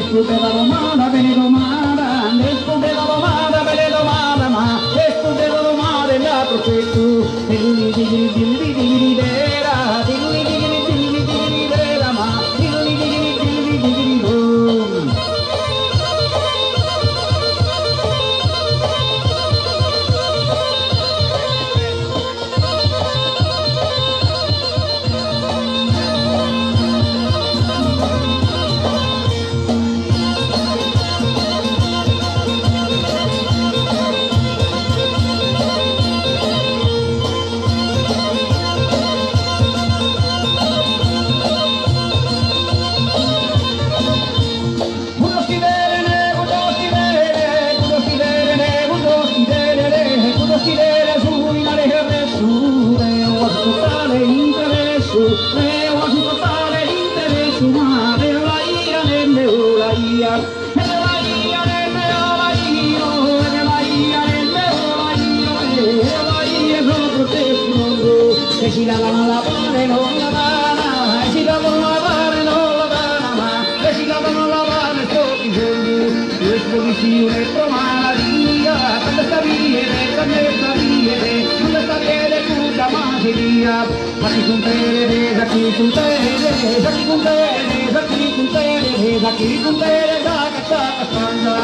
esclude la romana, bene romana, esclude la romana, bene romana, ma esclude la romana, la profetto, e lui di vera, di lui di vera, ma di lui di vera. Si la van a lavare non la vana, si la van a lavare non la vana, ma si la van a lavare tutti i giorni, l'esposizione tromaria, quando sta viene, quando sta viene tutta materia, ma chi con te, da chi con te, da chi con te, da chi con te, da chi con te, da caccia caccia,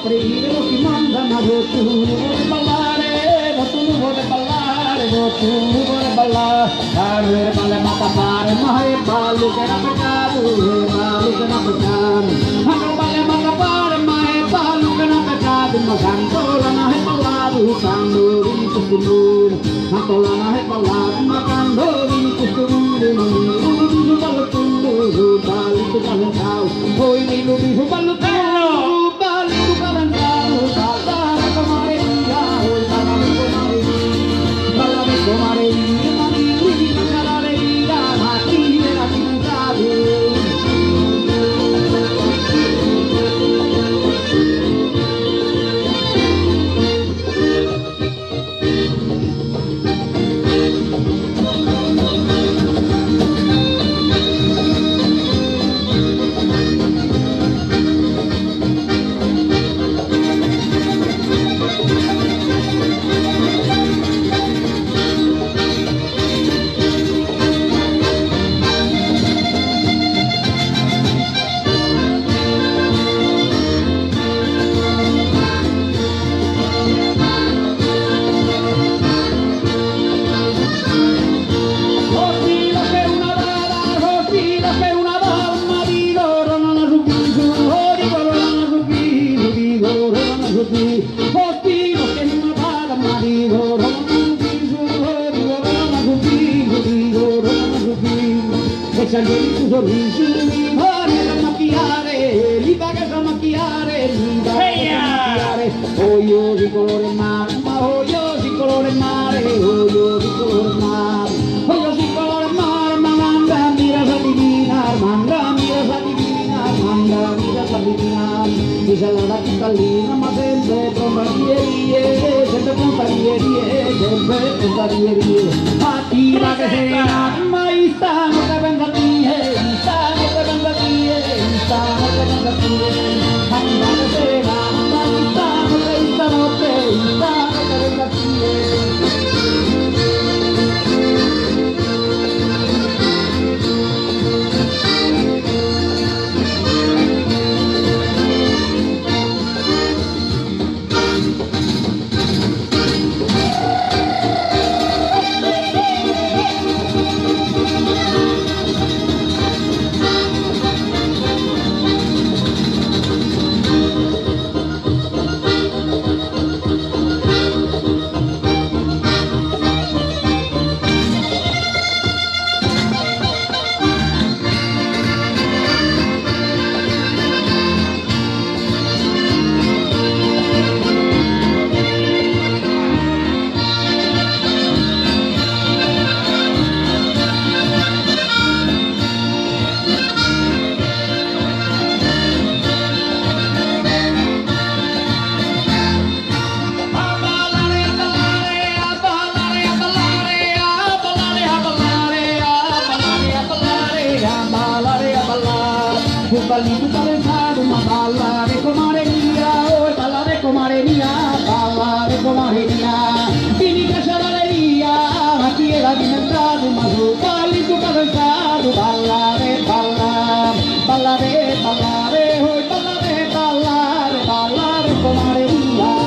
aprire lo che manda ma tu non vuoi ballare, ma tu non vuoi ballare, ma tu non vuoi ballare, avere balle ma tapare, ma è ballo che era peccato, è ballo che era peccato, ma non balle ma tapare, ma è ballo che era peccato, ma tanto la è ballato, quando vieni questo mondo, tanto la è ballato, ma quando vieni questo mondo, non ballo tu, ballo tu ballo poi mi lo dico ballo tu. si angeli tu sorriso, li paga a macchiare, li paga a macchiare, li paga a macchiare. Olio di colore mare, ma olio di colore mare, olio di colore mare, olio di colore mare, ma manda mira sa divinar, manda mira sa divinar, manda mira sa divinar. Dice la cittadina, ma sempre compagnierie, sempre compagnierie, sempre compagnierie. Attiva che sei ma stanno che venga via, stanno che venga via, stanno che venga via. Attiva che sei ma stanno che stanotte, stanno che venga via. Ballito calentato, ma ballare comare mia, oh ballare comare mia, ballare comare mia. Vieni che c'è l'alleria, ma chi era diventato, ma tu ballito calentato, ballare, ballare, ballare, ballare, oh ballare, ballare, ballare comare mia.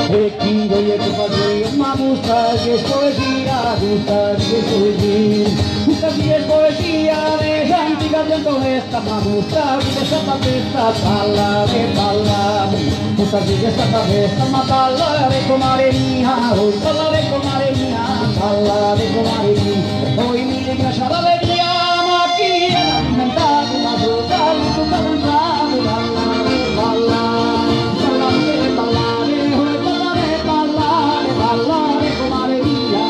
E chi voglio che faccio, ma gusta che es poesía, gusta que es poesía, gusta que es poesía, de Santi cantando esta, ma gusta que esta papesta, ballare, ballare, gusta que esta papesta, ma ballare comare mia, hoy ballare comare mia, ballare comare mia, hoy mi piace l'allegria, ma chi era diventato, ma brutale, tutta danzando, ballare, ballare, ballare, ballare, ballare comare mia.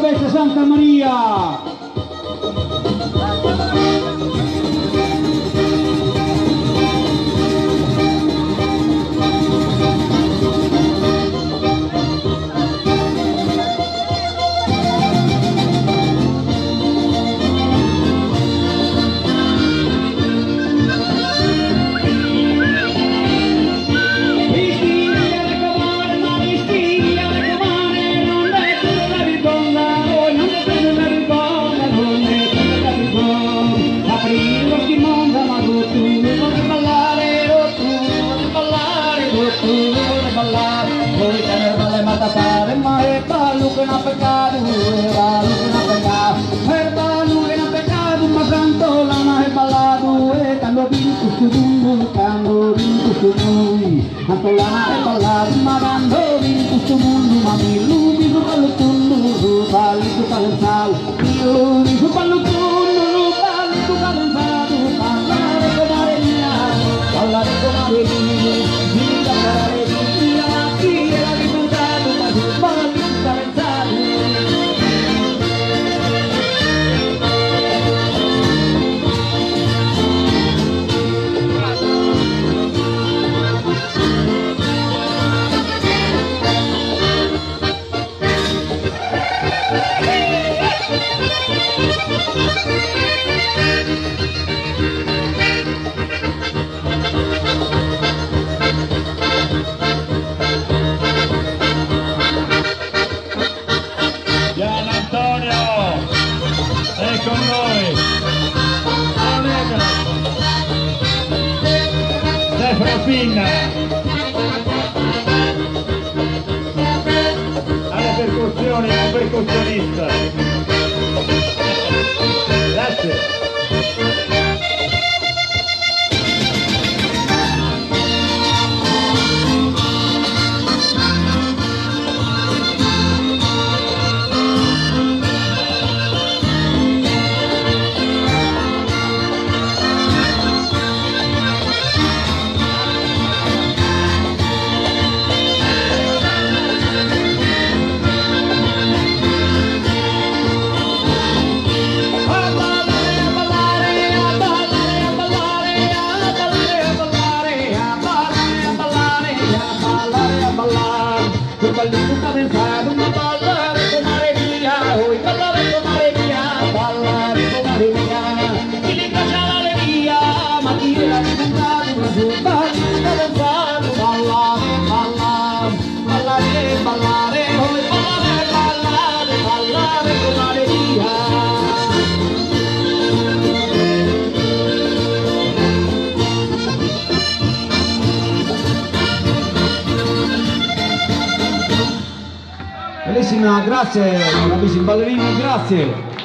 Bessa Santa Maria. Matapare mai balu que na pecado, balu que na pecado, balu que na pecado, mas canto la na balado, cando vin custumum, cando vin custumum, canto la na balado, mas cando vin custumum, mami lumi su palutundu, balu su palensau, lumi su palutundu, balu su palensau, parlare con areia, parlare con areia, vida parlare con noi Stefano Pinna alle percussioni, un percussionista. Grazie. Ballare cadenzato, ma ballare con alegria, oi ballare con alegria, ballare con alegria, chi li piace l'allegria, ma chi era diventato una giunta, cadenzato, ballare, ballare, ballare, ballare, oi ballare, ballare, ballare con alegria. Bellissima, grazie, bravissimi ballerini, grazie.